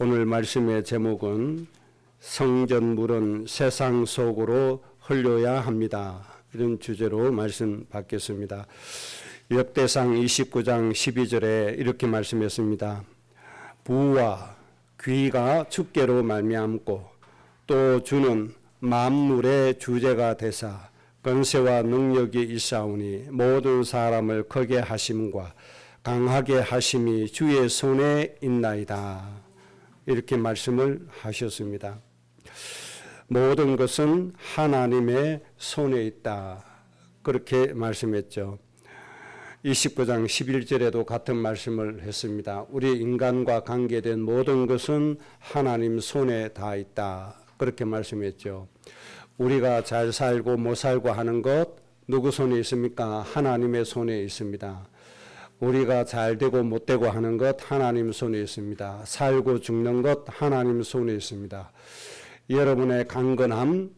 오늘 말씀의 제목은 성전물은 세상 속으로 흘려야 합니다. 이런 주제로 말씀 받겠습니다. 역대상 29장 12절에 이렇게 말씀했습니다. 부와 귀가 주께로 말미암고 또 주는 만물의 주제가 되사 권세와 능력이 있사오니 모든 사람을 크게 하심과 강하게 하심이 주의 손에 있나이다. 이렇게 말씀을 하셨습니다. 모든 것은 하나님의 손에 있다. 그렇게 말씀했죠. 29장 11절에도 같은 말씀을 했습니다. 우리 인간과 관계된 모든 것은 하나님 손에 다 있다. 그렇게 말씀했죠. 우리가 잘 살고 못 살고 하는 것 누구 손에 있습니까? 하나님의 손에 있습니다. 우리가 잘 되고 못 되고 하는 것 하나님 손에 있습니다. 살고 죽는 것 하나님 손에 있습니다. 여러분의 강건함,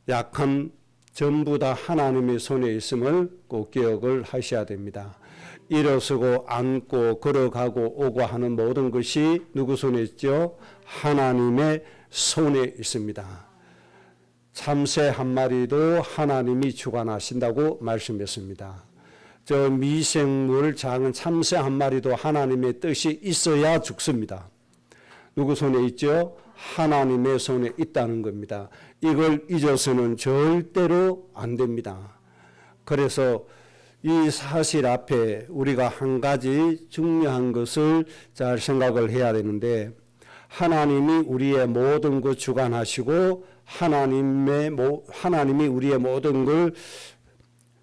약함 전부 다 하나님의 손에 있음을 꼭 기억을 하셔야 됩니다. 일어서고 앉고 걸어가고 오고 하는 모든 것이 누구 손에 있죠? 하나님의 손에 있습니다. 참새 한 마리도 하나님이 주관하신다고 말씀했습니다. 저 미생물 작은 참새 한 마리도 하나님의 뜻이 있어야 죽습니다. 누구 손에 있죠? 하나님의 손에 있다는 겁니다. 이걸 잊어서는 절대로 안 됩니다. 그래서 이 사실 앞에 우리가 한 가지 중요한 것을 잘 생각을 해야 되는데, 하나님이 우리의 모든 것 주관하시고 하나님이 우리의 모든 걸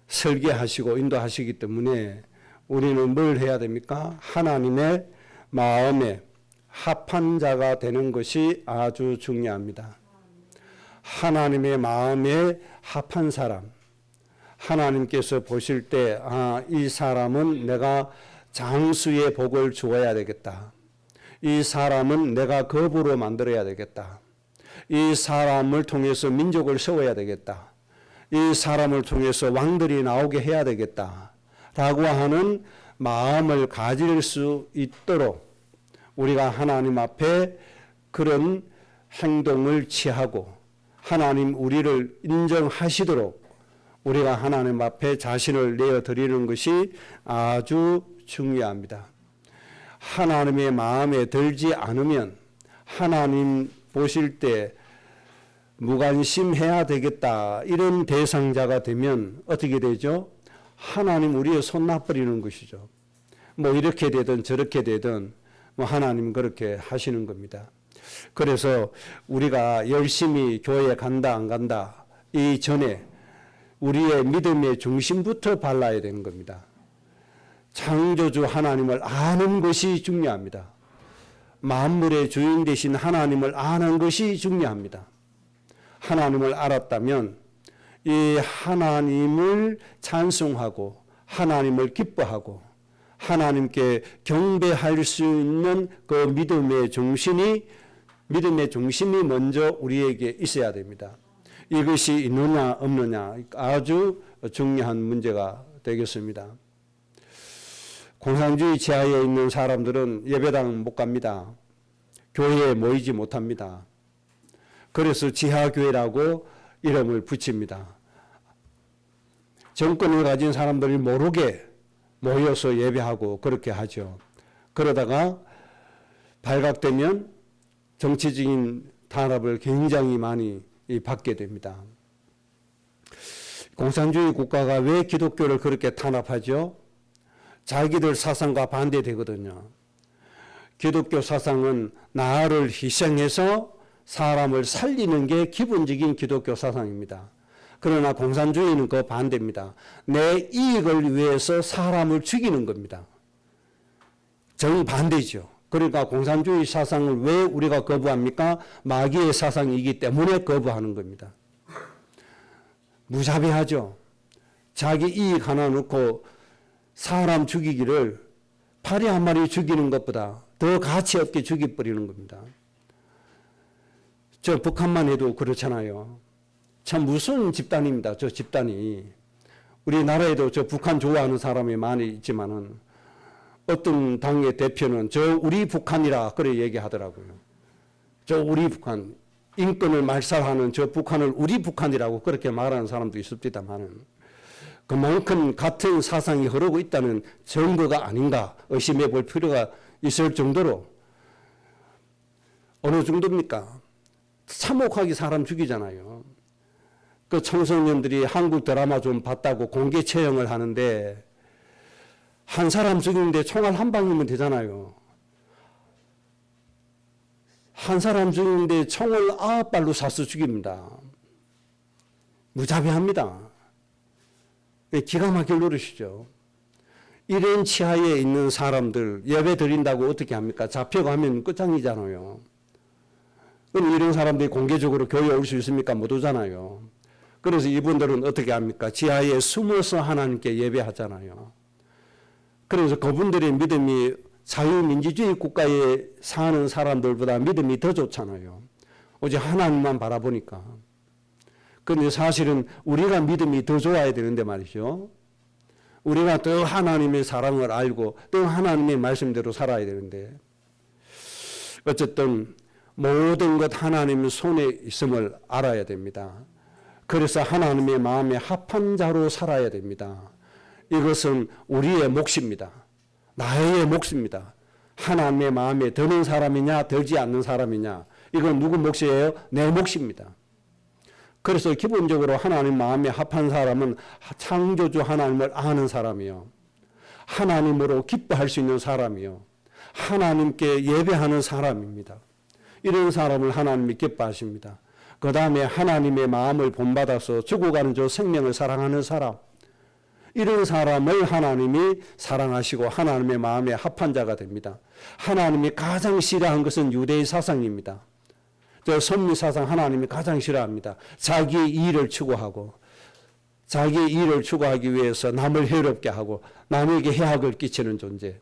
설계하시고 인도하시기 때문에 우리는 뭘 해야 됩니까? 하나님의 마음에 합한 자가 되는 것이 아주 중요합니다. 하나님의 마음에 합한 사람, 하나님께서 보실 때 이 사람은 내가 장수의 복을 주어야 되겠다. 이 사람은 내가 거부로 만들어야 되겠다. 이 사람을 통해서 민족을 세워야 되겠다. 이 사람을 통해서 왕들이 나오게 해야 되겠다. 라고 하는 마음을 가질 수 있도록 우리가 하나님 앞에 그런 행동을 취하고 하나님 우리를 인정하시도록 우리가 하나님 앞에 자신을 내어드리는 것이 아주 중요합니다. 하나님의 마음에 들지 않으면 하나님 보실 때 무관심해야 되겠다. 이런 대상자가 되면 어떻게 되죠? 하나님 우리의 손 놔버리는 것이죠. 뭐 이렇게 되든 저렇게 되든 뭐 하나님 그렇게 하시는 겁니다. 그래서 우리가 열심히 교회에 간다 안 간다 이 전에 우리의 믿음의 중심부터 발라야 되는 겁니다. 창조주 하나님을 아는 것이 중요합니다. 만물의 주인 되신 하나님을 아는 것이 중요합니다. 하나님을 알았다면 이 하나님을 찬송하고 하나님을 기뻐하고 하나님께 경배할 수 있는 그 믿음의 중심이 먼저 우리에게 있어야 됩니다. 이것이 있느냐 없느냐 아주 중요한 문제가 되겠습니다. 공산주의 지하에 있는 사람들은 예배당 못 갑니다. 교회에 모이지 못합니다. 그래서 지하교회라고 이름을 붙입니다. 정권을 가진 사람들이 모르게 모여서 예배하고 그렇게 하죠. 그러다가 발각되면 정치적인 탄압을 굉장히 많이 받게 됩니다. 공산주의 국가가 왜 기독교를 그렇게 탄압하죠? 자기들 사상과 반대되거든요. 기독교 사상은 나를 희생해서 사람을 살리는 게 기본적인 기독교 사상입니다. 그러나 공산주의는 그 반대입니다. 내 이익을 위해서 사람을 죽이는 겁니다. 정반대죠. 그러니까 공산주의 사상을 왜 우리가 거부합니까? 마귀의 사상이기 때문에 거부하는 겁니다. 무자비하죠. 자기 이익 하나 놓고 사람 죽이기를 파리 한 마리 죽이는 것보다 더 가치 없게 죽여버리는 겁니다. 저 북한만 해도 그렇잖아요. 참 무서운 집단입니다. 저 집단이. 우리나라에도 저 북한 좋아하는 사람이 많이 있지만은 어떤 당의 대표는 저 우리 북한이라 그래 얘기하더라고요. 저 우리 북한, 인권을 말살하는 저 북한을 우리 북한이라고 그렇게 말하는 사람도 있습니다만은 그만큼 같은 사상이 흐르고 있다는 증거가 아닌가 의심해 볼 필요가 있을 정도로 어느 정도입니까? 참혹하게 사람 죽이잖아요. 그 청소년들이 한국 드라마 좀 봤다고 공개 처형을 하는데 한 사람 죽이는데 총알 한 방이면 되잖아요. 한 사람 죽이는데 총을 9발로 쏴서 죽입니다. 무자비합니다. 기가 막힐 노릇이죠. 이런 치하에 있는 사람들 예배 드린다고 어떻게 합니까? 잡혀가면 끝장이잖아요. 그럼 이런 사람들이 공개적으로 교회에 올 수 있습니까? 못 오잖아요. 그래서 이분들은 어떻게 합니까? 지하에 숨어서 하나님께 예배하잖아요. 그래서 그분들의 믿음이 자유민주주의 국가에 사는 사람들보다 믿음이 더 좋잖아요. 오직 하나님만 바라보니까. 그런데 사실은 우리가 믿음이 더 좋아야 되는데 말이죠. 우리가 더 하나님의 사랑을 알고 또 하나님의 말씀대로 살아야 되는데 어쨌든 모든 것 하나님 손에 있음을 알아야 됩니다. 그래서 하나님의 마음에 합한 자로 살아야 됩니다. 이것은 우리의 몫입니다. 나의 몫입니다. 하나님의 마음에 드는 사람이냐 들지 않는 사람이냐 이건 누구 몫이에요? 내 몫입니다. 그래서 기본적으로 하나님 마음에 합한 사람은 창조주 하나님을 아는 사람이요. 하나님으로 기뻐할 수 있는 사람이요. 하나님께 예배하는 사람입니다. 이런 사람을 하나님이 기뻐하십니다. 그 다음에 하나님의 마음을 본받아서 죽어가는 저 생명을 사랑하는 사람, 이런 사람을 하나님이 사랑하시고 하나님의 마음에 합한 자가 됩니다. 하나님이 가장 싫어한 것은 유대의 사상입니다. 저 선미 사상 하나님이 가장 싫어합니다. 자기의 이익을 추구하고 자기의 이익을 추구하기 위해서 남을 해롭게 하고 남에게 해악을 끼치는 존재,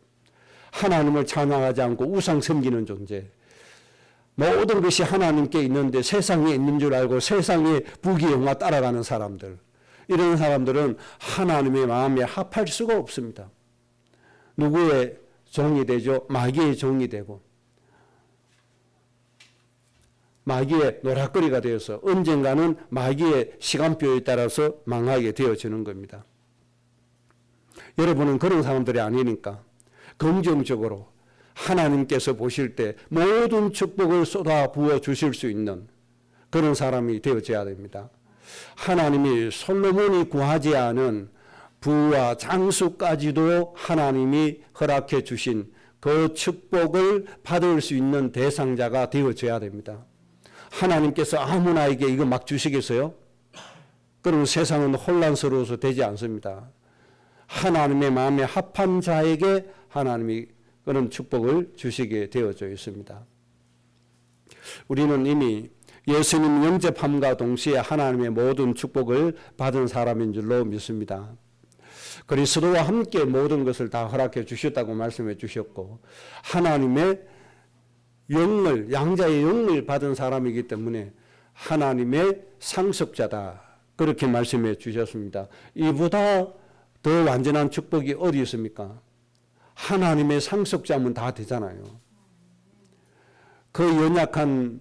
하나님을 찬양하지 않고 우상 섬기는 존재, 모든 것이 하나님께 있는데 세상에 있는 줄 알고 세상의 부귀영화 따라가는 사람들, 이런 사람들은 하나님의 마음에 합할 수가 없습니다. 누구의 종이 되죠? 마귀의 종이 되고 마귀의 노략거리가 되어서 언젠가는 마귀의 시간표에 따라서 망하게 되어지는 겁니다. 여러분은 그런 사람들이 아니니까 긍정적으로 하나님께서 보실 때 모든 축복을 쏟아 부어 주실 수 있는 그런 사람이 되어져야 됩니다. 하나님이 솔로몬이 구하지 않은 부와 장수까지도 하나님이 허락해 주신 그 축복을 받을 수 있는 대상자가 되어져야 됩니다. 하나님께서 아무나에게 이거 막 주시겠어요? 그러면 세상은 혼란스러워서 되지 않습니다. 하나님의 마음에 합한 자에게 하나님이 그런 축복을 주시게 되어져 있습니다. 우리는 이미 예수님 영접함과 동시에 하나님의 모든 축복을 받은 사람인 줄로 믿습니다. 그리스도와 함께 모든 것을 다 허락해 주셨다고 말씀해 주셨고 하나님의 영을, 양자의 영을 받은 사람이기 때문에 하나님의 상속자다, 그렇게 말씀해 주셨습니다. 이보다 더 완전한 축복이 어디 있습니까? 하나님의 상속자면 다 되잖아요. 그 연약한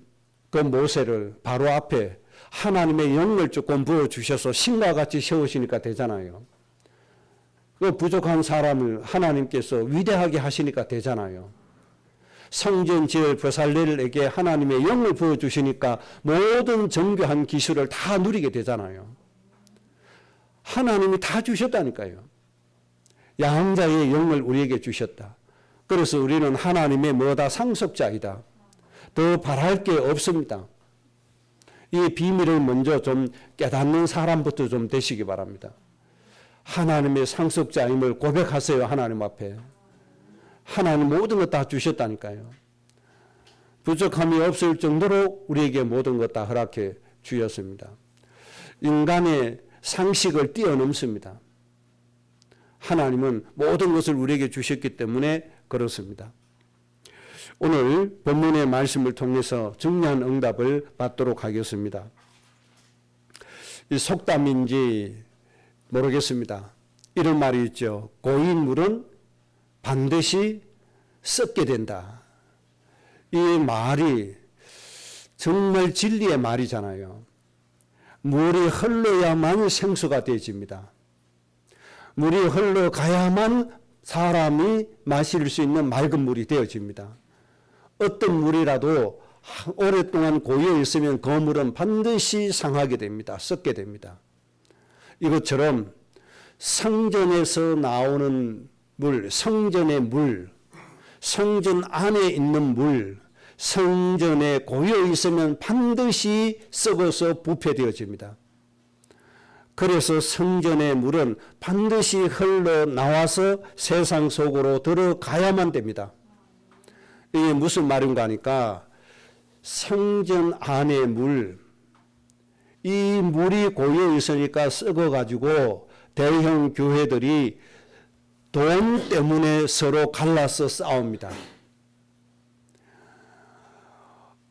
그 모세를 바로 앞에 하나님의 영을 조금 부어주셔서 신과 같이 세우시니까 되잖아요. 그 부족한 사람을 하나님께서 위대하게 하시니까 되잖아요. 성전 지을 베살렐에게 하나님의 영을 부어주시니까 모든 정교한 기술을 다 누리게 되잖아요. 하나님이 다 주셨다니까요. 양자의 영을 우리에게 주셨다. 그래서 우리는 하나님의 뭐다? 상속자이다. 더 바랄 게 없습니다. 이 비밀을 먼저 좀 깨닫는 사람부터 좀 되시기 바랍니다. 하나님의 상속자임을 고백하세요. 하나님 앞에. 하나님 모든 것 다 주셨다니까요. 부족함이 없을 정도로 우리에게 모든 것 다 허락해 주셨습니다. 인간의 상식을 뛰어넘습니다. 하나님은 모든 것을 우리에게 주셨기 때문에 그렇습니다. 오늘 본문의 말씀을 통해서 중요한 응답을 받도록 하겠습니다. 이 속담인지 모르겠습니다. 이런 말이 있죠. 고인 물은 반드시 썩게 된다. 이 말이 정말 진리의 말이잖아요. 물이 흘러야만 생수가 되어집니다. 물이 흘러가야만 사람이 마실 수 있는 맑은 물이 되어집니다. 어떤 물이라도 오랫동안 고여 있으면 그 물은 반드시 상하게 됩니다. 썩게 됩니다. 이것처럼 성전에서 나오는 물, 성전의 물, 성전 안에 있는 물, 성전에 고여 있으면 반드시 썩어서 부패되어집니다. 그래서 성전의 물은 반드시 흘러나와서 세상 속으로 들어가야만 됩니다. 이게 무슨 말인가 하니까 성전 안의 물, 이 물이 고여 있으니까 썩어가지고 대형 교회들이 돈 때문에 서로 갈라서 싸웁니다.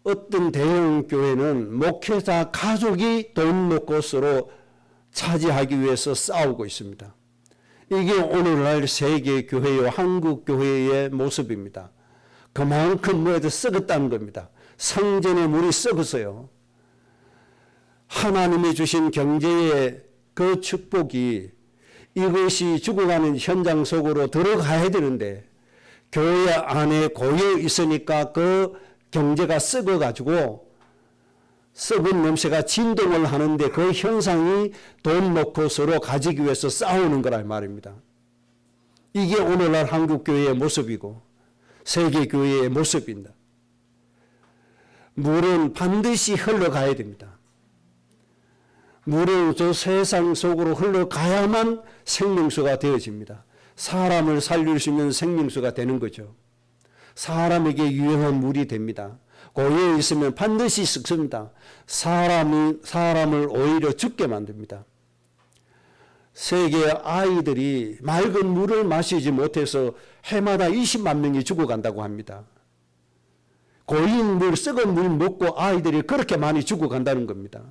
어떤 대형 교회는 목회자 가족이 돈 먹고 서로 차지하기 위해서 싸우고 있습니다. 이게 오늘날 세계 교회요, 한국 교회의 모습입니다. 그만큼 뭐에도 썩었다는 겁니다. 성전의 물이 썩었어요. 하나님이 주신 경제의 그 축복이 이것이 죽어가는 현장 속으로 들어가야 되는데 교회 안에 고여 있으니까 그 경제가 썩어가지고 썩은 냄새가 진동을 하는데 그 현상이 돈 놓고 서로 가지기 위해서 싸우는 거란 말입니다. 이게 오늘날 한국교회의 모습이고 세계교회의 모습입니다. 물은 반드시 흘러가야 됩니다. 물은 저 세상 속으로 흘러가야만 생명수가 되어집니다. 사람을 살릴 수 있는 생명수가 되는 거죠. 사람에게 유용한 물이 됩니다. 고여 있으면 반드시 썩습니다. 사람을 오히려 죽게 만듭니다. 세계 아이들이 맑은 물을 마시지 못해서 해마다 20만 명이 죽어간다고 합니다. 고인 물, 썩은 물 먹고 아이들이 그렇게 많이 죽어간다는 겁니다.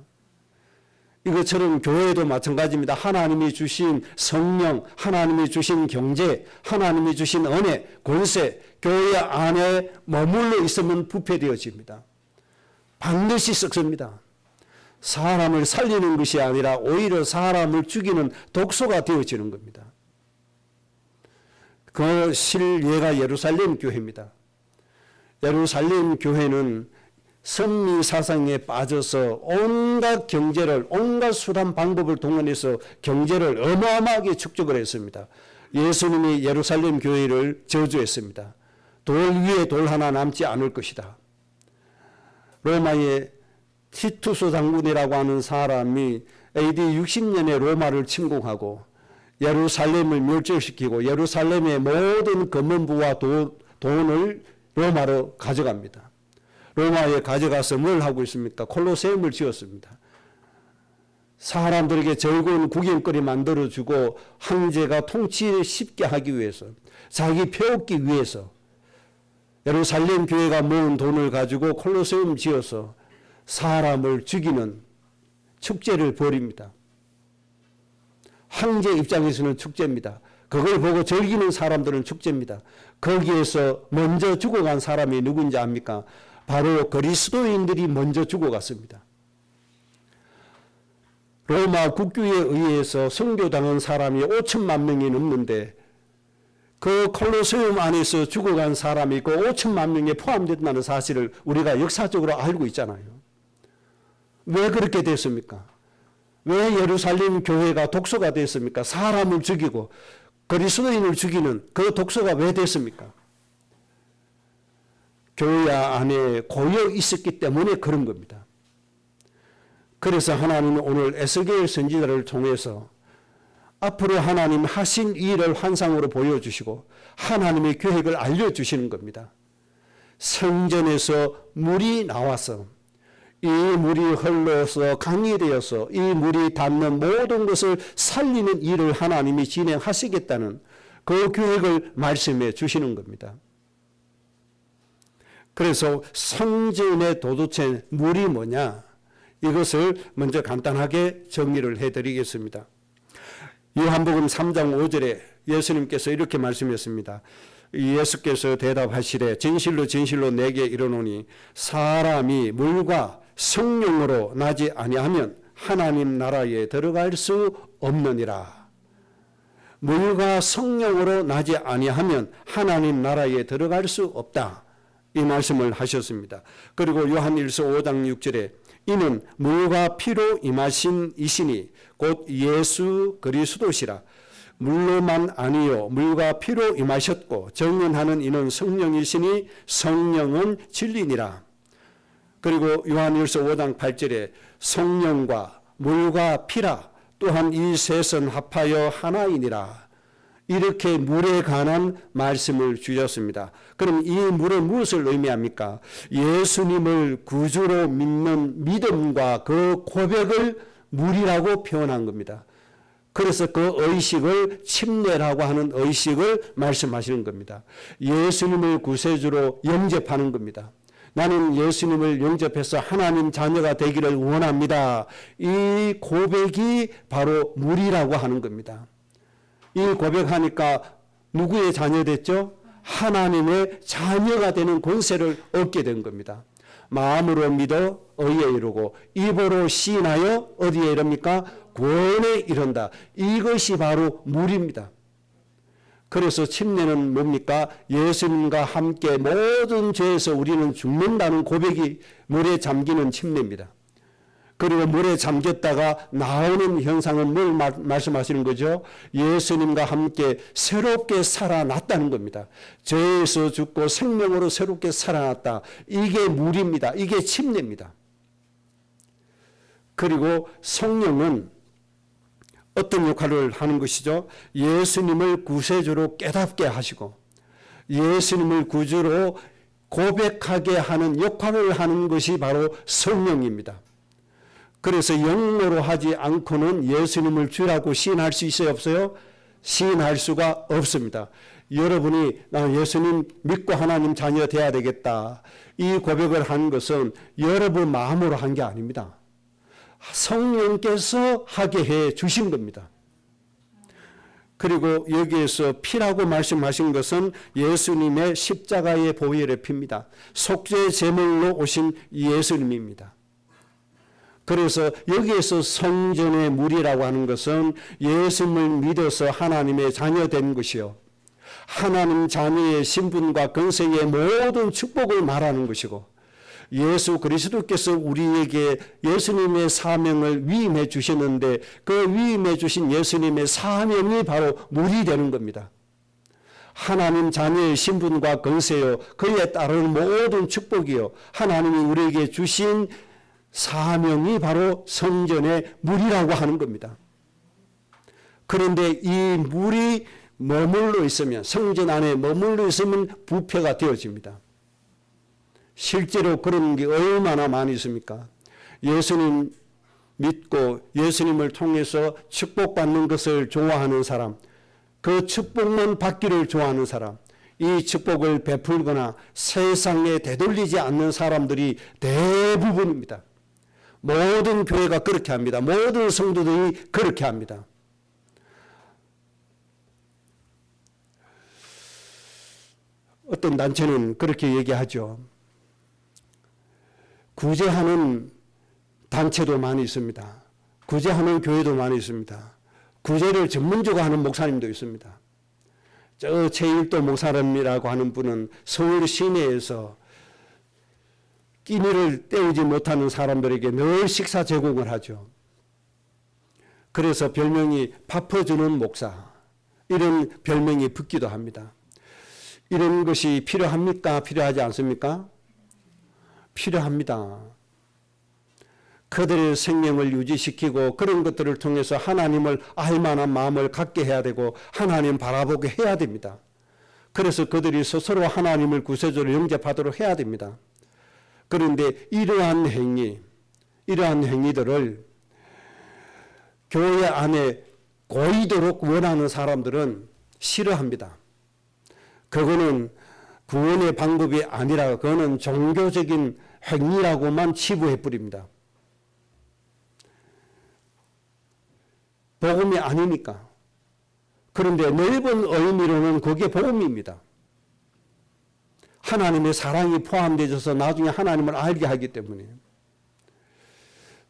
이것처럼 교회도 마찬가지입니다. 하나님이 주신 성령, 하나님이 주신 경제, 하나님이 주신 은혜, 권세, 교회 안에 머물러 있으면 부패되어집니다. 반드시 썩습니다. 사람을 살리는 것이 아니라 오히려 사람을 죽이는 독소가 되어지는 겁니다. 그 실예가 예루살렘 교회입니다. 예루살렘 교회는 선미 사상에 빠져서 온갖 경제를, 온갖 수단 방법을 동원해서 경제를 어마어마하게 축적을 했습니다. 예수님이 예루살렘 교회를 저주했습니다. 돌 위에 돌 하나 남지 않을 것이다. 로마의 티투스 장군이라고 하는 사람이 AD 60년에 로마를 침공하고 예루살렘을 멸절시키고 예루살렘의 모든 금은부와 돈을 로마로 가져갑니다. 로마에 가져가서 뭘 하고 있습니까? 콜로세움을 지었습니다. 사람들에게 즐거운 구경거리 만들어주고 황제가 통치 쉽게 하기 위해서, 자기 펴옵기 위해서 예루살렘 교회가 모은 돈을 가지고 콜로세움 지어서 사람을 죽이는 축제를 벌입니다. 황제 입장에서는 축제입니다. 그걸 보고 즐기는 사람들은 축제입니다. 거기에서 먼저 죽어간 사람이 누군지 압니까? 바로 그리스도인들이 먼저 죽어갔습니다. 로마 국교에 의해서 선교당한 사람이 5천만 명이 넘는데 그 콜로세움 안에서 죽어간 사람이 그 5천만 명에 포함된다는 사실을 우리가 역사적으로 알고 있잖아요. 왜 그렇게 됐습니까? 왜 예루살렘 교회가 독소가 됐습니까? 사람을 죽이고 그리스도인을 죽이는 그 독소가 왜 됐습니까? 교회 안에 고여 있었기 때문에 그런 겁니다. 그래서 하나님은 오늘 에스겔 선지자를 통해서 앞으로 하나님 하신 일을 환상으로 보여주시고 하나님의 계획을 알려주시는 겁니다. 성전에서 물이 나와서 이 물이 흘러서 강이 되어서 이 물이 닿는 모든 것을 살리는 일을 하나님이 진행하시겠다는 그 계획을 말씀해 주시는 겁니다. 그래서 성전의 도대체 물이 뭐냐? 이것을 먼저 간단하게 정리를 해드리겠습니다. 요한복음 3장 5절에 예수님께서 이렇게 말씀하셨습니다. 예수께서 대답하시되 진실로 진실로 내게 이르노니 사람이 물과 성령으로 나지 아니하면 하나님 나라에 들어갈 수 없느니라. 물과 성령으로 나지 아니하면 하나님 나라에 들어갈 수 없다. 이 말씀을 하셨습니다. 그리고 요한일서 5장 6절에 이는 물과 피로 임하신 이시니 곧 예수 그리스도시라. 물로만 아니요 물과 피로 임하셨고 정언하는 이는 성령이시니 성령은 진리니라. 그리고 요한일서 5장 8절에 성령과 물과 피라 또한 이 셋은 합하여 하나이니라. 이렇게 물에 관한 말씀을 주셨습니다. 그럼 이 물은 무엇을 의미합니까? 예수님을 구주로 믿는 믿음과 그 고백을 물이라고 표현한 겁니다. 그래서 그 의식을 침례라고 하는 의식을 말씀하시는 겁니다. 예수님을 구세주로 영접하는 겁니다. 나는 예수님을 영접해서 하나님 자녀가 되기를 원합니다. 이 고백이 바로 물이라고 하는 겁니다. 이 고백하니까 누구의 자녀 됐죠? 하나님의 자녀가 되는 권세를 얻게 된 겁니다. 마음으로 믿어 의에 이르고 입으로 시인하여 어디에 이릅니까? 구원에 이른다. 이것이 바로 물입니다. 그래서 침례는 뭡니까? 예수님과 함께 모든 죄에서 우리는 죽는다는 고백이 물에 잠기는 침례입니다. 그리고 물에 잠겼다가 나오는 현상은 뭘 말씀하시는 거죠? 예수님과 함께 새롭게 살아났다는 겁니다. 죄에서 죽고 생명으로 새롭게 살아났다. 이게 물입니다. 이게 침례입니다. 그리고 성령은 어떤 역할을 하는 것이죠? 예수님을 구세주로 깨닫게 하시고 예수님을 구주로 고백하게 하는 역할을 하는 것이 바로 성령입니다. 그래서 영어로 하지 않고는 예수님을 주라고 시인할 수 있어요? 없어요? 시인할 수가 없습니다. 여러분이 나 예수님 믿고 하나님 자녀 돼야 되겠다. 이 고백을 하는 것은 여러분 마음으로 한 게 아닙니다. 성령께서 하게 해 주신 겁니다. 그리고 여기에서 피라고 말씀하신 것은 예수님의 십자가의 보혈의 피입니다. 속죄 제물로 오신 예수님입니다. 그래서 여기에서 성전의 물이라고 하는 것은 예수님을 믿어서 하나님의 자녀된 것이요. 하나님 자녀의 신분과 권세의 모든 축복을 말하는 것이고 예수 그리스도께서 우리에게 예수님의 사명을 위임해 주셨는데 그 위임해 주신 예수님의 사명이 바로 물이 되는 겁니다. 하나님 자녀의 신분과 권세요. 그에 따르는 모든 축복이요. 하나님이 우리에게 주신 사명이 바로 성전의 물이라고 하는 겁니다. 그런데 이 물이 머물러 있으면 성전 안에 머물러 있으면 부패가 되어집니다. 실제로 그런 게 얼마나 많이 있습니까? 예수님 믿고 예수님을 통해서 축복받는 것을 좋아하는 사람, 그 축복만 받기를 좋아하는 사람, 이 축복을 베풀거나 세상에 되돌리지 않는 사람들이 대부분입니다. 모든 교회가 그렇게 합니다. 모든 성도들이 그렇게 합니다. 어떤 단체는 그렇게 얘기하죠. 구제하는 단체도 많이 있습니다. 구제하는 교회도 많이 있습니다. 구제를 전문적으로 하는 목사님도 있습니다. 저 최일도 목사님이라고 하는 분은 서울 시내에서 끼니를 때우지 못하는 사람들에게 늘 식사 제공을 하죠. 그래서 별명이 밥퍼주는 목사, 이런 별명이 붙기도 합니다. 이런 것이 필요합니까? 필요하지 않습니까? 필요합니다. 그들의 생명을 유지시키고 그런 것들을 통해서 하나님을 알만한 마음을 갖게 해야 되고 하나님 바라보게 해야 됩니다. 그래서 그들이 스스로 하나님을 구세주로 영접하도록 해야 됩니다. 그런데 이러한 행위들을 교회 안에 고이도록 원하는 사람들은 싫어합니다. 그거는 구원의 방법이 아니라 그거는 종교적인 행위라고만 치부해버립니다. 복음이 아니니까. 그런데 넓은 의미로는 그게 복음입니다. 하나님의 사랑이 포함되어서 나중에 하나님을 알게 하기 때문에.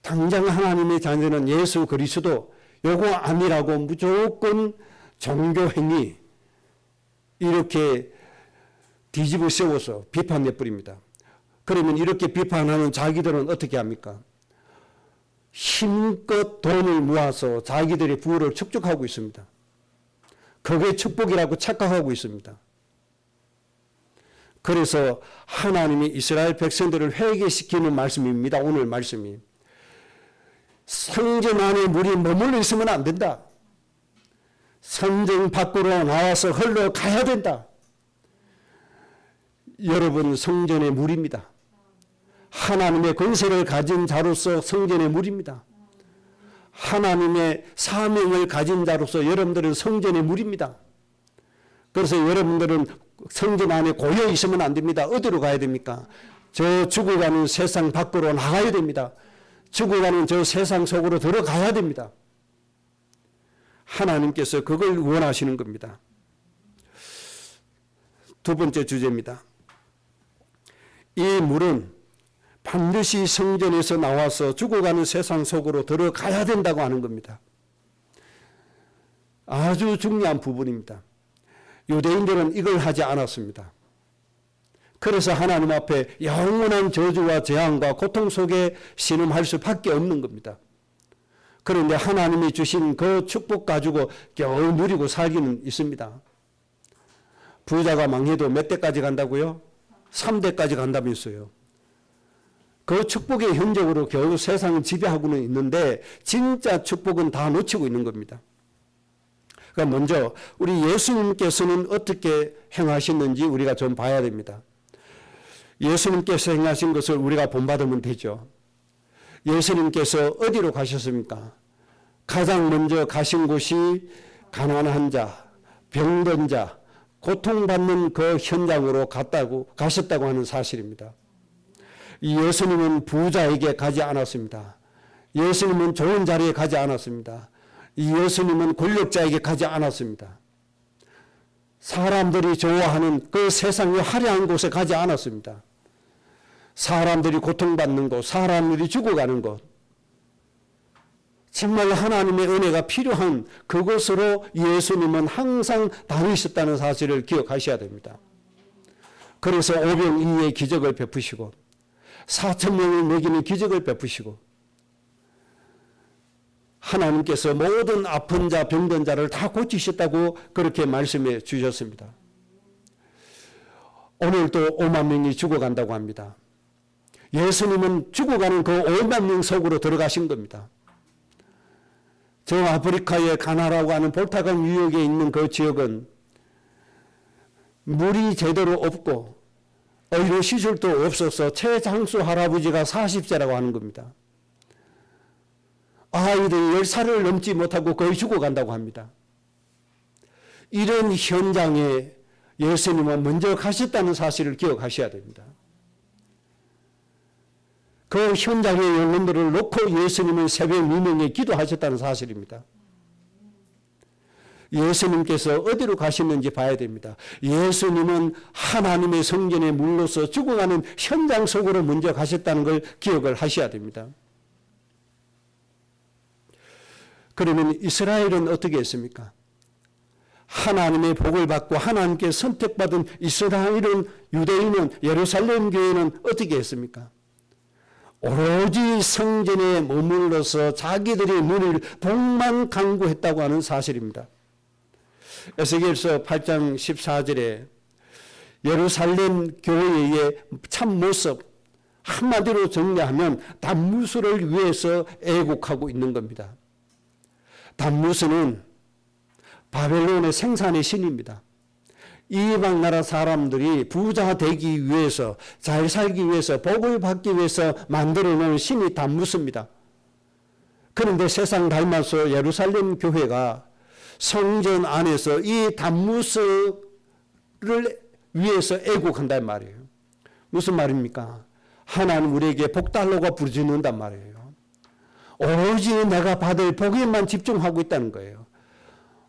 당장 하나님의 자녀는 예수 그리스도 요거 아니라고 무조건 종교행위 이렇게 뒤집어 세워서 비판해 버립니다. 그러면 이렇게 비판하는 자기들은 어떻게 합니까? 힘껏 돈을 모아서 자기들의 부를 축적하고 있습니다. 그게 축복이라고 착각하고 있습니다. 그래서 하나님이 이스라엘 백성들을 회개시키는 말씀입니다. 오늘 말씀이. 성전 안에 물이 머물러 있으면 안 된다. 성전 밖으로 나와서 흘러가야 된다. 여러분, 성전의 물입니다. 하나님의 권세를 가진 자로서 성전의 물입니다. 하나님의 사명을 가진 자로서 여러분들은 성전의 물입니다. 그래서 여러분들은 성전 안에 고여 있으면 안 됩니다. 어디로 가야 됩니까? 저 죽어가는 세상 밖으로 나가야 됩니다. 죽어가는 저 세상 속으로 들어가야 됩니다. 하나님께서 그걸 원하시는 겁니다. 두 번째 주제입니다. 이 물은 반드시 성전에서 나와서 죽어가는 세상 속으로 들어가야 된다고 하는 겁니다. 아주 중요한 부분입니다. 유대인들은 이걸 하지 않았습니다. 그래서 하나님 앞에 영원한 저주와 재앙과 고통 속에 신음할 수밖에 없는 겁니다. 그런데 하나님이 주신 그 축복 가지고 겨우 누리고 살기는 있습니다. 부자가 망해도 몇 대까지 간다고요? 3대까지 간다면서요. 그 축복의 현적으로 겨우 세상을 지배하고는 있는데 진짜 축복은 다 놓치고 있는 겁니다. 그러니까 먼저 우리 예수님께서는 어떻게 행하셨는지 우리가 좀 봐야 됩니다. 예수님께서 행하신 것을 우리가 본받으면 되죠. 예수님께서 어디로 가셨습니까? 가장 먼저 가신 곳이 가난한 자, 병든 자, 고통받는 그 현장으로 가셨다고 하는 사실입니다. 예수님은 부자에게 가지 않았습니다. 예수님은 좋은 자리에 가지 않았습니다. 예수님은 권력자에게 가지 않았습니다. 사람들이 좋아하는 그 세상의 화려한 곳에 가지 않았습니다. 사람들이 고통받는 곳, 사람들이 죽어가는 곳, 정말 하나님의 은혜가 필요한 그곳으로 예수님은 항상 다니셨다는 사실을 기억하셔야 됩니다. 그래서 오병이어의 기적을 베푸시고 4,000명을 먹이는 기적을 베푸시고 하나님께서 모든 아픈 자, 병든 자를 다 고치셨다고 그렇게 말씀해 주셨습니다. 오늘도 5만 명이 죽어간다고 합니다. 예수님은 죽어가는 그 5만 명 속으로 들어가신 겁니다. 저 아프리카의 가나라고 하는 볼타강 유역에 있는 그 지역은 물이 제대로 없고 의료 시설도 없어서 최장수 할아버지가 40세라고 하는 겁니다. 아이들이 10살을 넘지 못하고 거의 죽어간다고 합니다. 이런 현장에 예수님은 먼저 가셨다는 사실을 기억하셔야 됩니다. 그 현장의 영혼들을 놓고 예수님은 새벽 미명에 기도하셨다는 사실입니다. 예수님께서 어디로 가셨는지 봐야 됩니다. 예수님은 하나님의 성전에 물러서 죽어가는 현장 속으로 먼저 가셨다는 걸 기억을 하셔야 됩니다. 그러면 이스라엘은 어떻게 했습니까? 하나님의 복을 받고 하나님께 선택받은 이스라엘은, 유대인은, 예루살렘 교회는 어떻게 했습니까? 오로지 성전에 머물러서 자기들의 눈을 복만 간구했다고 하는 사실입니다. 에스겔서 8장 14절에 예루살렘 교회의 참 모습 한마디로 정리하면 단무스를 위해서 애곡하고 있는 겁니다. 단무스는 바벨론의 생산의 신입니다. 이방 나라 사람들이 부자 되기 위해서, 잘 살기 위해서, 복을 받기 위해서 만들어 놓은 신이 단무스입니다. 그런데 세상 닮아서 예루살렘 교회가 성전 안에서 이 단무스를 위해서 애국한단 말이에요. 무슨 말입니까? 하나님 우리에게 복달라고 부르짖는단 말이에요. 오로지 내가 받을 복에만 집중하고 있다는 거예요.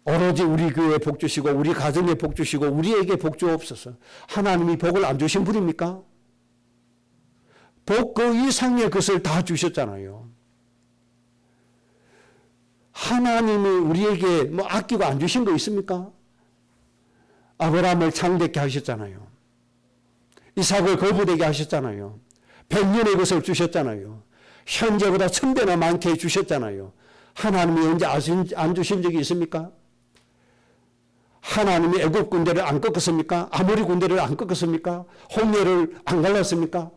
오로지 우리 교회에 복 주시고 우리 가정에 복 주시고 우리에게 복 주옵소서. 하나님이 복을 안 주신 분입니까? 복 그 이상의 것을 다 주셨잖아요. 하나님이 우리에게 뭐 아끼고 안 주신 거 있습니까? 아브라함을 창대케 하셨잖아요. 이삭을 거부되게 하셨잖아요. 100년의 것을 주셨잖아요. 현재보다 1000배나 많게 주셨잖아요. 하나님이 언제 안 주신 적이 있습니까? 하나님이 애굽 군대를 안 꺾었습니까? 아모리 군대를 안 꺾었습니까? 홍해를 안 갈랐습니까?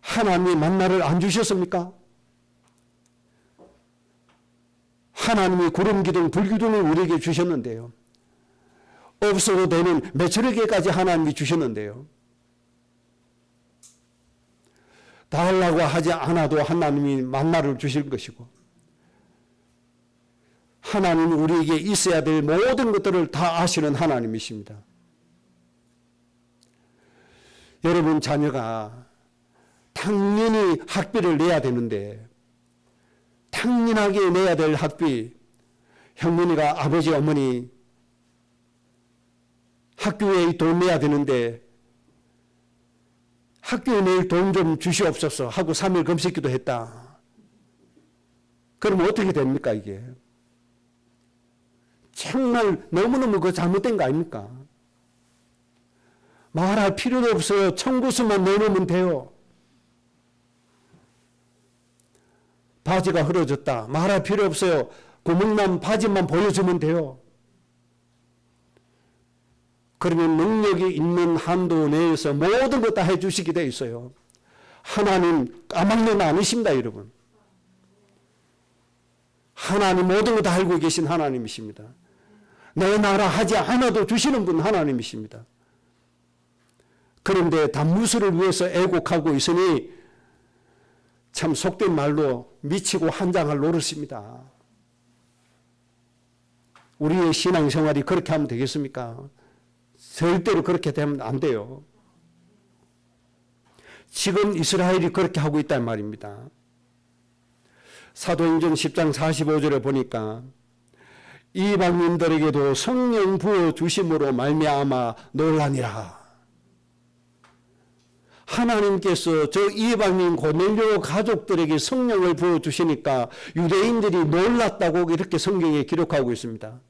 하나님이 만나를 안 주셨습니까? 하나님이 구름 기둥, 불 기둥을 우리에게 주셨는데요. 없어도 되는 메추리개까지 하나님이 주셨는데요. 달라고 하지 않아도 하나님이 만나를 주실 것이고, 하나님이 우리에게 있어야 될 모든 것들을 다 아시는 하나님이십니다. 여러분 자녀가 당연히 학비를 내야 되는데, 당연하게 내야 될 학비, 형님이가 아버지 어머니 학교에 돈 내야 되는데 학교에 낼 돈 좀 주시옵소서 하고 3일 금식기도 했다. 그러면 어떻게 됩니까 이게? 정말 너무너무 그 잘못된 거 아닙니까? 말할 필요도 없어요. 청구서만 내놓으면 돼요. 바지가 흐려졌다. 말할 필요 없어요. 구멍난 바지만 보여주면 돼요. 그러면 능력이 있는 한도 내에서 모든 것 다 해주시게 돼 있어요. 하나님 까막눈 아니십니다, 여러분. 하나님 모든 것 다 알고 계신 하나님이십니다. 내 나라 하지 않아도 주시는 분 하나님이십니다. 그런데 단무수를 위해서 애곡하고 있으니 참 속된 말로 미치고 한장할 노릇입니다. 우리의 신앙생활이 그렇게 하면 되겠습니까? 절대로 그렇게 되면 안 돼요. 지금 이스라엘이 그렇게 하고 있단 말입니다. 사도행전 10장 45절에 보니까 이방인들에게도 성령 부어주심으로 말미암아 놀라니라. 하나님께서 저 이방인 고넬료 가족들에게 성령을 부어주시니까 유대인들이 놀랐다고 이렇게 성경에 기록하고 있습니다.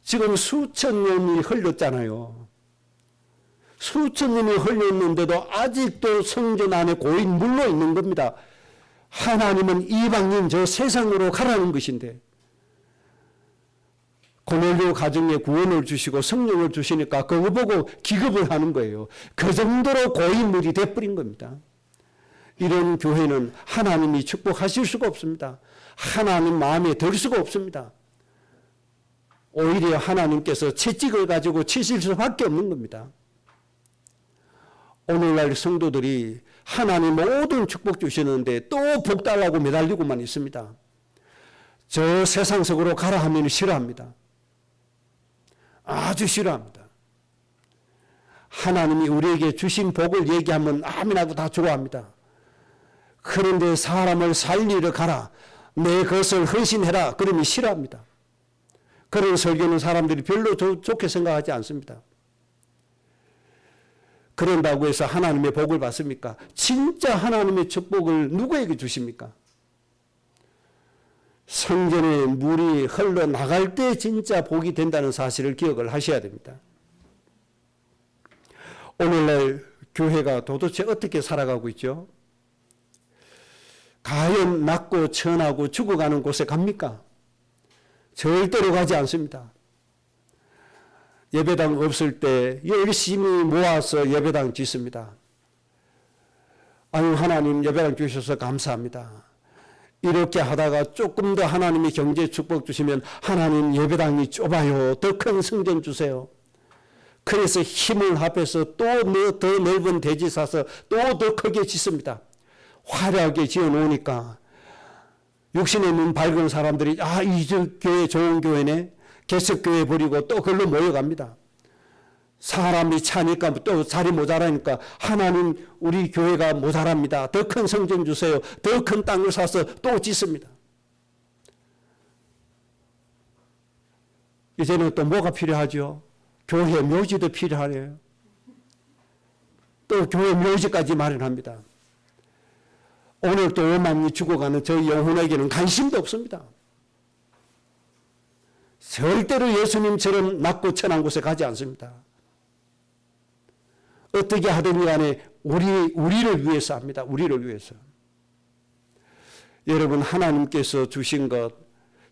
지금 수천 년이 흘렀잖아요. 수천 년이 흘렀는데도 아직도 성전 안에 고인 물러 있는 겁니다. 하나님은 이방인 저 세상으로 가라는 것인데 고넬료 가정에 구원을 주시고 성령을 주시니까 그거 보고 기겁을 하는 거예요. 그 정도로 고인물이 돼버린 겁니다. 이런 교회는 하나님이 축복하실 수가 없습니다. 하나님 마음에 들 수가 없습니다. 오히려 하나님께서 채찍을 가지고 치실 수밖에 없는 겁니다. 오늘날 성도들이 하나님 모든 축복 주시는데 또 복 달라고 매달리고만 있습니다. 저 세상 속으로 가라 하면 싫어합니다. 아주 싫어합니다. 하나님이 우리에게 주신 복을 얘기하면 아멘하고 다 좋아합니다. 그런데 사람을 살리러 가라, 내 것을 헌신해라 그러면 싫어합니다. 그런 설교는 사람들이 별로 좋게 생각하지 않습니다. 그런다고 해서 하나님의 복을 받습니까? 진짜 하나님의 축복을 누구에게 주십니까? 성전에 물이 흘러나갈 때 진짜 복이 된다는 사실을 기억을 하셔야 됩니다. 오늘날 교회가 도대체 어떻게 살아가고 있죠? 가연 낮고 천하고 죽어가는 곳에 갑니까? 절대로 가지 않습니다. 예배당 없을 때 열심히 모아서 예배당 짓습니다. 아유, 하나님 예배당 주셔서 감사합니다. 이렇게 하다가 조금 더 하나님이 경제 축복 주시면 하나님 예배당이 좁아요. 더 큰 성전 주세요. 그래서 힘을 합해서 또 더 넓은 대지 사서 또 더 크게 짓습니다. 화려하게 지어 놓으니까 육신의 눈 밝은 사람들이 이 교회 좋은 교회네. 개척교회 버리고 또 그걸로 모여갑니다. 사람이 차니까 또 자리 모자라니까 하나님 우리 교회가 모자랍니다. 더 큰 성전 주세요. 더 큰 땅을 사서 또 짓습니다. 이제는 또 뭐가 필요하죠? 교회 묘지도 필요하네요. 또 교회 묘지까지 마련합니다. 오늘 또 5만이 죽어가는 저희 영혼에게는 관심도 없습니다. 절대로 예수님처럼 낮고 천한 곳에 가지 않습니다. 어떻게 하든 간에 우리를 위해서 합니다. 우리를 위해서. 여러분, 하나님께서 주신 것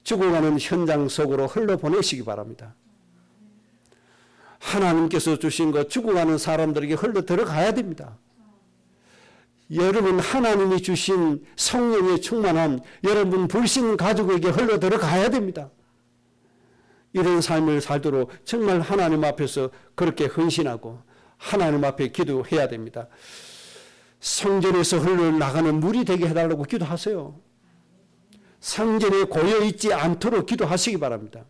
죽어가는 현장 속으로 흘러보내시기 바랍니다. 하나님께서 주신 것 죽어가는 사람들에게 흘러 들어가야 됩니다. 여러분, 하나님이 주신 성령의 충만함 여러분 불신 가족에게 흘러 들어가야 됩니다. 이런 삶을 살도록 정말 하나님 앞에서 그렇게 헌신하고 하나님 앞에 기도해야 됩니다. 성전에서 흘러나가는 물이 되게 해달라고 기도하세요. 성전에 고여있지 않도록 기도하시기 바랍니다.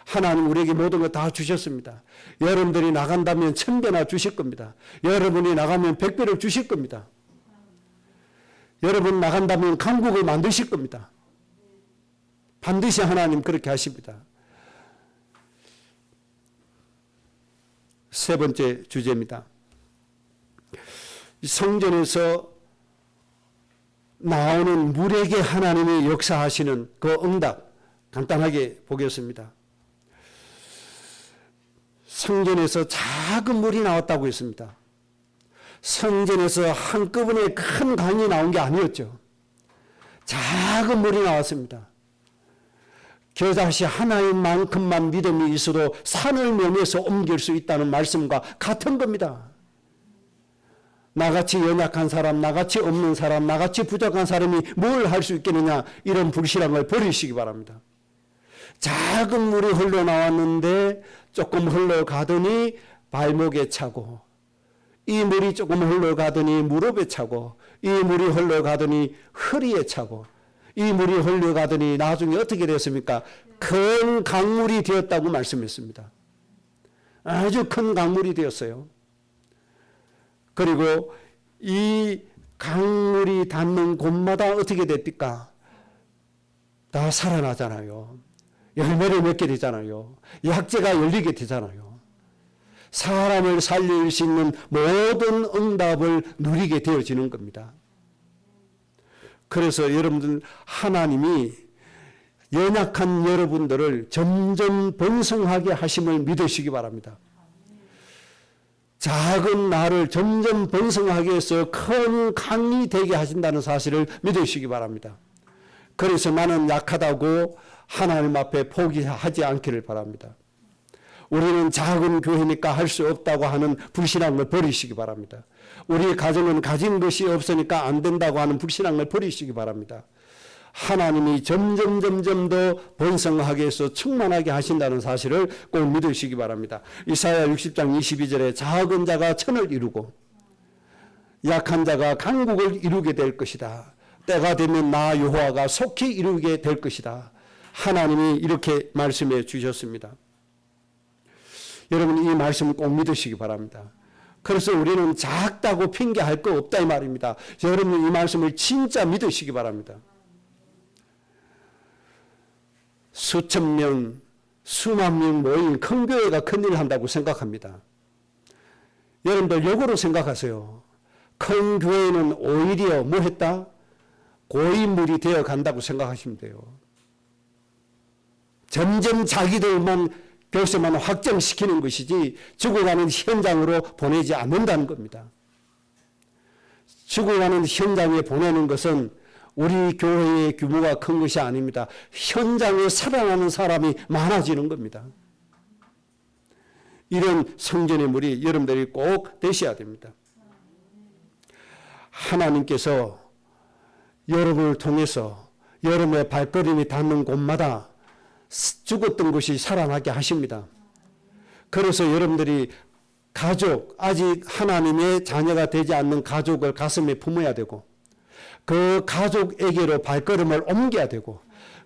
하나님 우리에게 모든 것 다 주셨습니다. 여러분들이 나간다면 1000배나 주실 겁니다. 여러분이 나가면 100배를 주실 겁니다. 여러분 나간다면 강국을 만드실 겁니다. 반드시 하나님 그렇게 하십니다. 세 번째 주제입니다. 성전에서 나오는 물에게 하나님이 역사하시는 그 응답 간단하게 보겠습니다. 성전에서 작은 물이 나왔다고 했습니다. 성전에서 한꺼번에 큰 강이 나온 게 아니었죠. 작은 물이 나왔습니다. 겨자씨 하나인 만큼만 믿음이 있어도 산을 넘어서 옮길 수 있다는 말씀과 같은 겁니다. 나같이 연약한 사람, 나같이 없는 사람, 나같이 부족한 사람이 뭘 할 수 있겠느냐, 이런 불신앙을 버리시기 바랍니다. 작은 물이 흘러나왔는데 조금 흘러가더니 발목에 차고, 이 물이 조금 흘러가더니 무릎에 차고, 이 물이 흘러가더니 허리에 차고, 이 물이 흘러가더니 나중에 어떻게 됐습니까? 큰 강물이 되었다고 말씀했습니다. 아주 큰 강물이 되었어요. 그리고 이 강물이 닿는 곳마다 어떻게 됐을까? 다 살아나잖아요. 열매를 맺게 되잖아요. 약재가 열리게 되잖아요. 사람을 살릴 수 있는 모든 응답을 누리게 되어지는 겁니다. 그래서 여러분들, 하나님이 연약한 여러분들을 점점 번성하게 하심을 믿으시기 바랍니다. 작은 나를 점점 번성하게 해서 큰 강이 되게 하신다는 사실을 믿으시기 바랍니다. 그래서 나는 약하다고 하나님 앞에 포기하지 않기를 바랍니다. 우리는 작은 교회니까 할 수 없다고 하는 불신앙을 버리시기 바랍니다. 우리 가정은 가진 것이 없으니까 안 된다고 하는 불신앙을 버리시기 바랍니다. 하나님이 점점 더 번성하게 해서 충만하게 하신다는 사실을 꼭 믿으시기 바랍니다. 이사야 60장 22절에 작은 자가 천을 이루고 약한 자가 강국을 이루게 될 것이다. 때가 되면 나 여호와가 속히 이루게 될 것이다. 하나님이 이렇게 말씀해 주셨습니다. 여러분, 이 말씀을 꼭 믿으시기 바랍니다. 그래서 우리는 작다고 핑계할 거 없다 이 말입니다. 여러분, 이 말씀을 진짜 믿으시기 바랍니다. 수천 명, 수만 명 모인 큰 교회가 큰일을 한다고 생각합니다. 여러분들 역으로 생각하세요. 큰 교회는 오히려 뭐 했다? 고인물이 되어 간다고 생각하시면 돼요. 점점 자기들만 교세만 확정시키는 것이지 죽어가는 현장으로 보내지 않는다는 겁니다. 죽어가는 현장에 보내는 것은 우리 교회의 규모가 큰 것이 아닙니다. 현장에 살아나는 사람이 많아지는 겁니다. 이런 성전의 물이 여러분들이 꼭 되셔야 됩니다. 하나님께서 여러분을 통해서 여러분의 발걸음이 닿는 곳마다 죽었던 것이 살아나게 하십니다. 그래서 여러분들이 가족, 아직 하나님의 자녀가 되지 않는 가족을 가슴에 품어야 되고, 그 가족에게로 발걸음을 옮겨야 되고,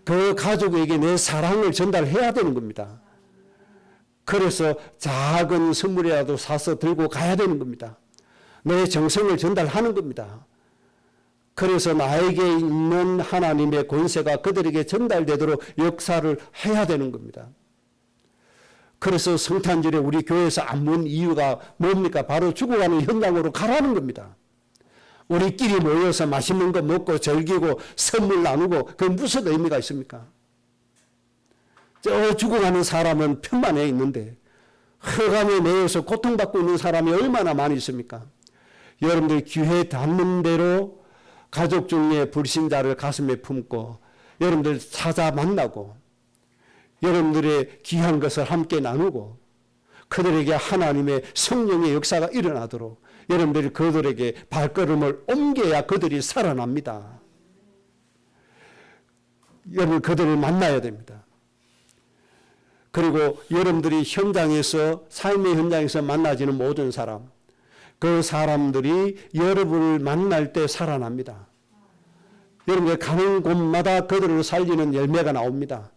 그 가족에게 내 사랑을 전달해야 되는 겁니다. 그래서 작은 선물이라도 사서 들고 가야 되는 겁니다. 내 정성을 전달하는 겁니다. 그래서 나에게 있는 하나님의 권세가 그들에게 전달되도록 역사를 해야 되는 겁니다. 그래서 성탄절에 우리 교회에서 안 문 이유가 뭡니까? 바로 죽어가는 현장으로 가라는 겁니다. 우리끼리 모여서 맛있는 거 먹고 즐기고 선물 나누고 그 무슨 의미가 있습니까? 저 죽어가는 사람은 편만에 있는데 흑암에 매여서 고통받고 있는 사람이 얼마나 많이 있습니까? 여러분들 기회 닿는 대로 가족 중에 불신자를 가슴에 품고 여러분들 찾아 만나고 여러분들의 귀한 것을 함께 나누고 그들에게 하나님의 성령의 역사가 일어나도록 여러분들이 그들에게 발걸음을 옮겨야 그들이 살아납니다. 여러분 그들을 만나야 됩니다. 그리고 여러분들이 현장에서 삶의 현장에서 만나지는 모든 사람 그 사람들이 여러분을 만날 때 살아납니다. 여러분들 가는 곳마다 그들을 살리는 열매가 나옵니다.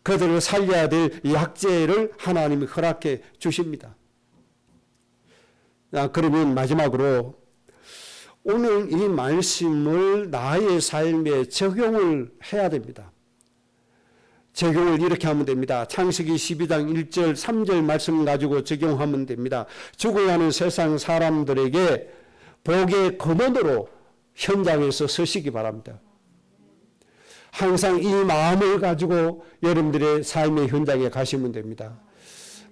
그들을 살려야 될 약재를 하나님이 허락해 주십니다. 그러면 마지막으로 오늘 이 말씀을 나의 삶에 적용을 해야 됩니다. 적용을 이렇게 하면 됩니다. 창세기 12장 1절 3절 말씀 가지고 적용하면 됩니다. 죽어가는 세상 사람들에게 복의 근원으로 현장에서 서시기 바랍니다. 항상 이 마음을 가지고 여러분들의 삶의 현장에 가시면 됩니다.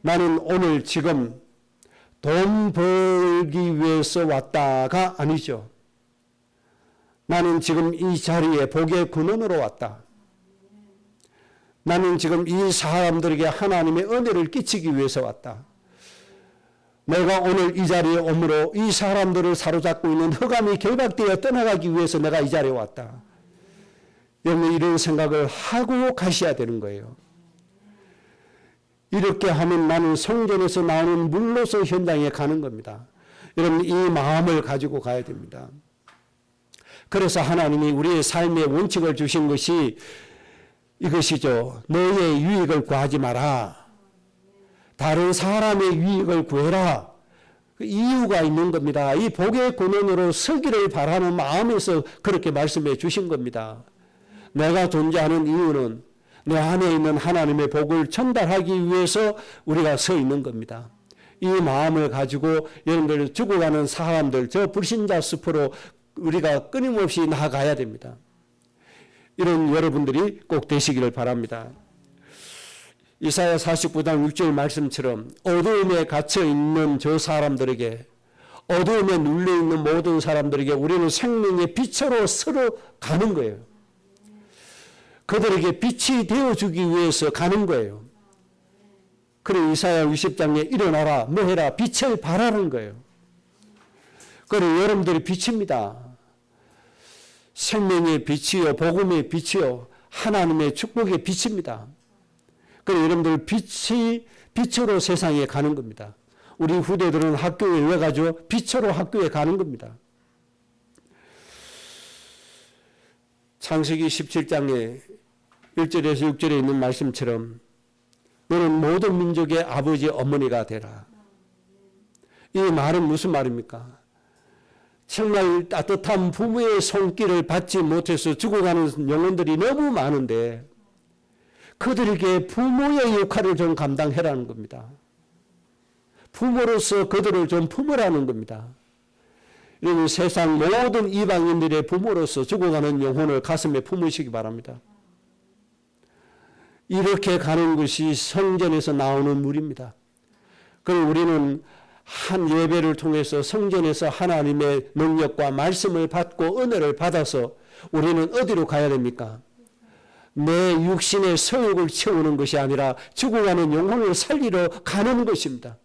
나는 오늘 지금 돈 벌기 위해서 왔다가 아니죠. 나는 지금 이 자리에 복의 근원으로 왔다. 나는 지금 이 사람들에게 하나님의 은혜를 끼치기 위해서 왔다. 내가 오늘 이 자리에 오므로 이 사람들을 사로잡고 있는 흑암이 결박되어 떠나가기 위해서 내가 이 자리에 왔다. 여러분 이런 생각을 하고 가셔야 되는 거예요. 이렇게 하면 나는 성전에서 나오는 물로서 현장에 가는 겁니다. 여러분 이 마음을 가지고 가야 됩니다. 그래서 하나님이 우리의 삶의 원칙을 주신 것이 이것이죠. 너의 유익을 구하지 마라. 다른 사람의 유익을 구해라. 그 이유가 있는 겁니다. 이 복의 근원으로 서기를 바라는 마음에서 그렇게 말씀해 주신 겁니다. 내가 존재하는 이유는 내 안에 있는 하나님의 복을 전달하기 위해서 우리가 서 있는 겁니다. 이 마음을 가지고 여러분들 죽어가는 사람들, 저 불신자 숲으로 우리가 끊임없이 나아가야 됩니다. 이런 여러분들이 꼭 되시기를 바랍니다. 이사야 49장 6절 말씀처럼 어두움에 갇혀 있는 저 사람들에게 어두움에 눌려 있는 모든 사람들에게 우리는 생명의 빛으로 서로 가는 거예요. 그들에게 빛이 되어주기 위해서 가는 거예요. 그래 이사야 60장에 일어나라 뭐해라 빛을 발하는 거예요. 그래 여러분들이 빛입니다. 생명의 빛이요 복음의 빛이요 하나님의 축복의 빛입니다. 그래 여러분들 빛으로 세상에 가는 겁니다. 우리 후대들은 학교에 왜 가죠? 빛으로 학교에 가는 겁니다. 창세기 17장에 1절에서 6절에 있는 말씀처럼 너는 모든 민족의 아버지 어머니가 되라. 이 말은 무슨 말입니까? 정말 따뜻한 부모의 손길을 받지 못해서 죽어가는 영혼들이 너무 많은데 그들에게 부모의 역할을 좀 감당해라는 겁니다. 부모로서 그들을 좀 품으라는 겁니다. 여러분 세상 모든 이방인들의 부모로서 죽어가는 영혼을 가슴에 품으시기 바랍니다. 이렇게 가는 것이 성전에서 나오는 물입니다. 그리고 우리는 한 예배를 통해서 성전에서 하나님의 능력과 말씀을 받고 은혜를 받아서 우리는 어디로 가야 됩니까? 내 육신의 성욕을 채우는 것이 아니라 죽어가는 영혼을 살리러 가는 것입니다.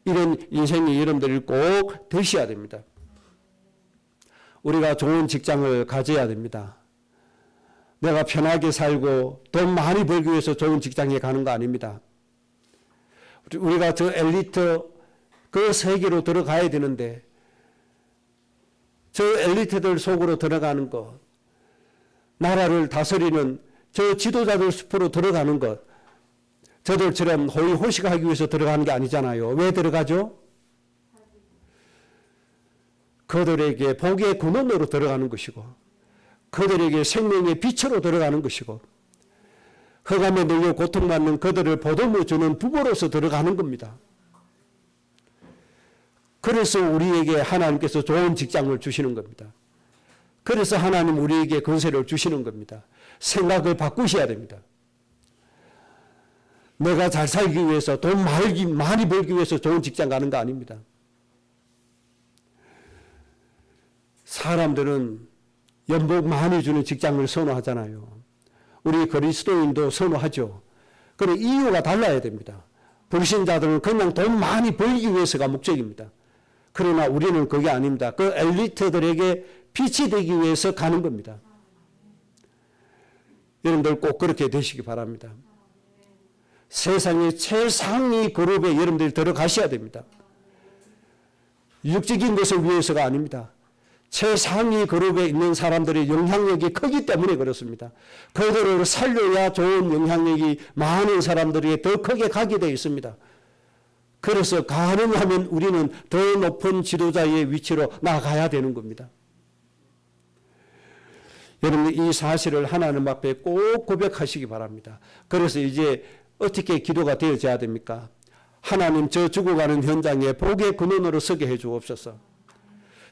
이런 인생의 여러분들이 꼭 되셔야 됩니다. 우리가 좋은 직장을 가져야 됩니다. 내가 편하게 살고 돈 많이 벌기 위해서 좋은 직장에 가는 거 아닙니다. 우리가 저 엘리트 그 세계로 들어가야 되는데 저 엘리트들 속으로 들어가는 것, 나라를 다스리는 저 지도자들 숲으로 들어가는 것, 저들처럼 호의호식하기 위해서 들어가는 게 아니잖아요. 왜 들어가죠? 그들에게 복의 근원으로 들어가는 것이고 그들에게 생명의 빛으로 들어가는 것이고 흑암에 눌려 고통받는 그들을 보듬어 주는 부모로서 들어가는 겁니다. 그래서 우리에게 하나님께서 좋은 직장을 주시는 겁니다. 그래서 하나님 우리에게 권세를 주시는 겁니다. 생각을 바꾸셔야 됩니다. 내가 잘 살기 위해서 돈 많이 벌기 위해서 좋은 직장 가는 거 아닙니다. 사람들은 연봉 많이 주는 직장을 선호하잖아요. 우리 그리스도인도 선호하죠. 그런데 이유가 달라야 됩니다. 불신자들은 그냥 돈 많이 벌기 위해서가 목적입니다. 그러나 우리는 그게 아닙니다. 그 엘리트들에게 빛이 되기 위해서 가는 겁니다. 여러분들 꼭 그렇게 되시기 바랍니다. 세상의 최상위 그룹에 여러분들이 들어가셔야 됩니다. 육적인 것을 위해서가 아닙니다. 최상위 그룹에 있는 사람들의 영향력이 크기 때문에 그렇습니다. 그들을 살려야 좋은 영향력이 많은 사람들에게 더 크게 가게 되어 있습니다. 그래서 가능하면 우리는 더 높은 지도자의 위치로 나가야 되는 겁니다. 여러분 이 사실을 하나님 앞에 꼭 고백하시기 바랍니다. 그래서 이제 어떻게 기도가 되어져야 됩니까? 하나님 저 죽어가는 현장에 복의 근원으로 서게 해 주옵소서.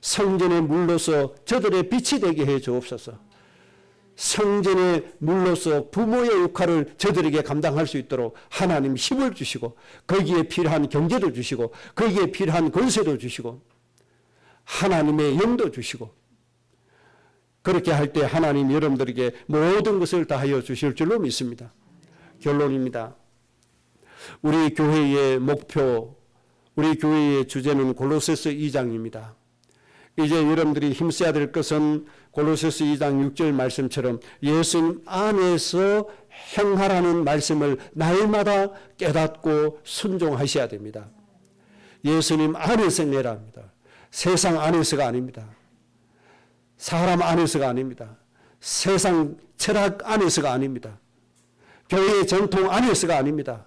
성전의 물로서 저들의 빛이 되게 해 주옵소서. 성전의 물로서 부모의 역할을 저들에게 감당할 수 있도록 하나님 힘을 주시고 거기에 필요한 경제도 주시고 거기에 필요한 권세도 주시고 하나님의 영도 주시고 그렇게 할 때 하나님 여러분들에게 모든 것을 다하여 주실 줄로 믿습니다. 결론입니다. 우리 교회의 목표, 우리 교회의 주제는 골로새서 2장입니다. 이제 여러분들이 힘써야 될 것은 골로새서 2장 6절 말씀처럼 예수님 안에서 행하라는 말씀을 날마다 깨닫고 순종하셔야 됩니다. 예수님 안에서 내라 합니다. 세상 안에서가 아닙니다. 사람 안에서가 아닙니다. 세상 철학 안에서가 아닙니다. 교회의 전통 안에서가 아닙니다.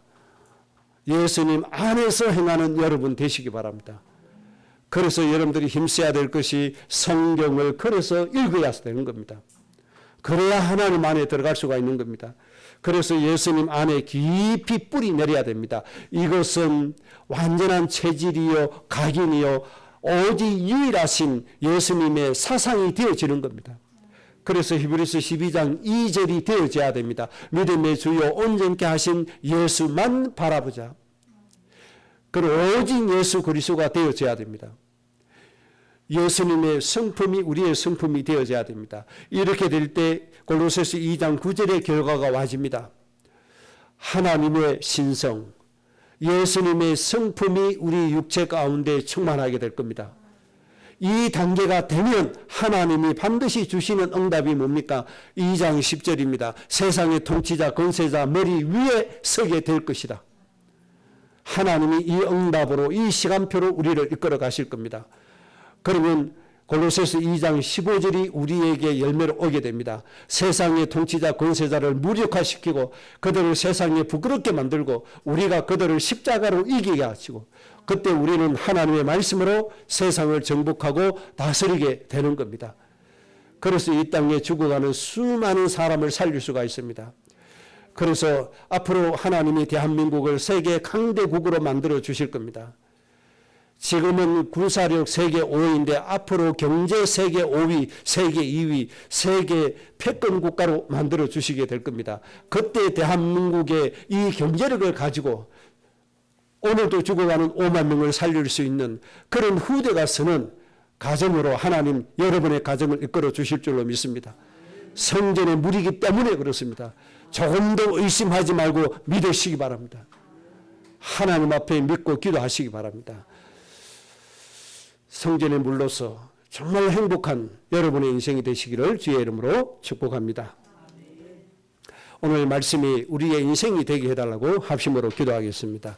예수님 안에서 행하는 여러분 되시기 바랍니다. 그래서 여러분들이 힘써야 될 것이 성경을 그래서 읽어야 되는 겁니다. 그래야 하나님 안에 들어갈 수가 있는 겁니다. 그래서 예수님 안에 깊이 뿌리 내려야 됩니다. 이것은 완전한 체질이요 각인이요 오직 유일하신 예수님의 사상이 되어지는 겁니다. 그래서 히브리서 12장 2절이 되어져야 됩니다. 믿음의 주요 온전케 하신 예수만 바라보자. 그리고 오직 예수 그리스도가 되어져야 됩니다. 예수님의 성품이 우리의 성품이 되어져야 됩니다. 이렇게 될 때 골로새서 2장 9절의 결과가 와집니다. 하나님의 신성, 예수님의 성품이 우리 육체 가운데 충만하게 될 겁니다. 이 단계가 되면 하나님이 반드시 주시는 응답이 뭡니까? 2장 10절입니다. 세상의 통치자, 권세자 머리 위에 서게 될 것이다. 하나님이 이 응답으로 이 시간표로 우리를 이끌어 가실 겁니다. 그러면 골로새서 2장 15절이 우리에게 열매로 오게 됩니다. 세상의 통치자 권세자를 무력화시키고 그들을 세상에 부끄럽게 만들고 우리가 그들을 십자가로 이기게 하시고 그때 우리는 하나님의 말씀으로 세상을 정복하고 다스리게 되는 겁니다. 그래서 이 땅에 죽어가는 수많은 사람을 살릴 수가 있습니다. 그래서 앞으로 하나님이 대한민국을 세계 강대국으로 만들어 주실 겁니다. 지금은 군사력 세계 5위인데 앞으로 경제 세계 5위, 세계 2위, 세계 패권 국가로 만들어 주시게 될 겁니다. 그때 대한민국의 이 경제력을 가지고 오늘도 죽어가는 5만 명을 살릴 수 있는 그런 후대가 서는 가정으로 하나님 여러분의 가정을 이끌어 주실 줄로 믿습니다. 성전의 물이기 때문에 그렇습니다. 조금도 의심하지 말고 믿으시기 바랍니다. 하나님 앞에 믿고 기도하시기 바랍니다. 성전의 물로서 정말 행복한 여러분의 인생이 되시기를 주의 이름으로 축복합니다. 오늘 말씀이 우리의 인생이 되게 해달라고 합심으로 기도하겠습니다.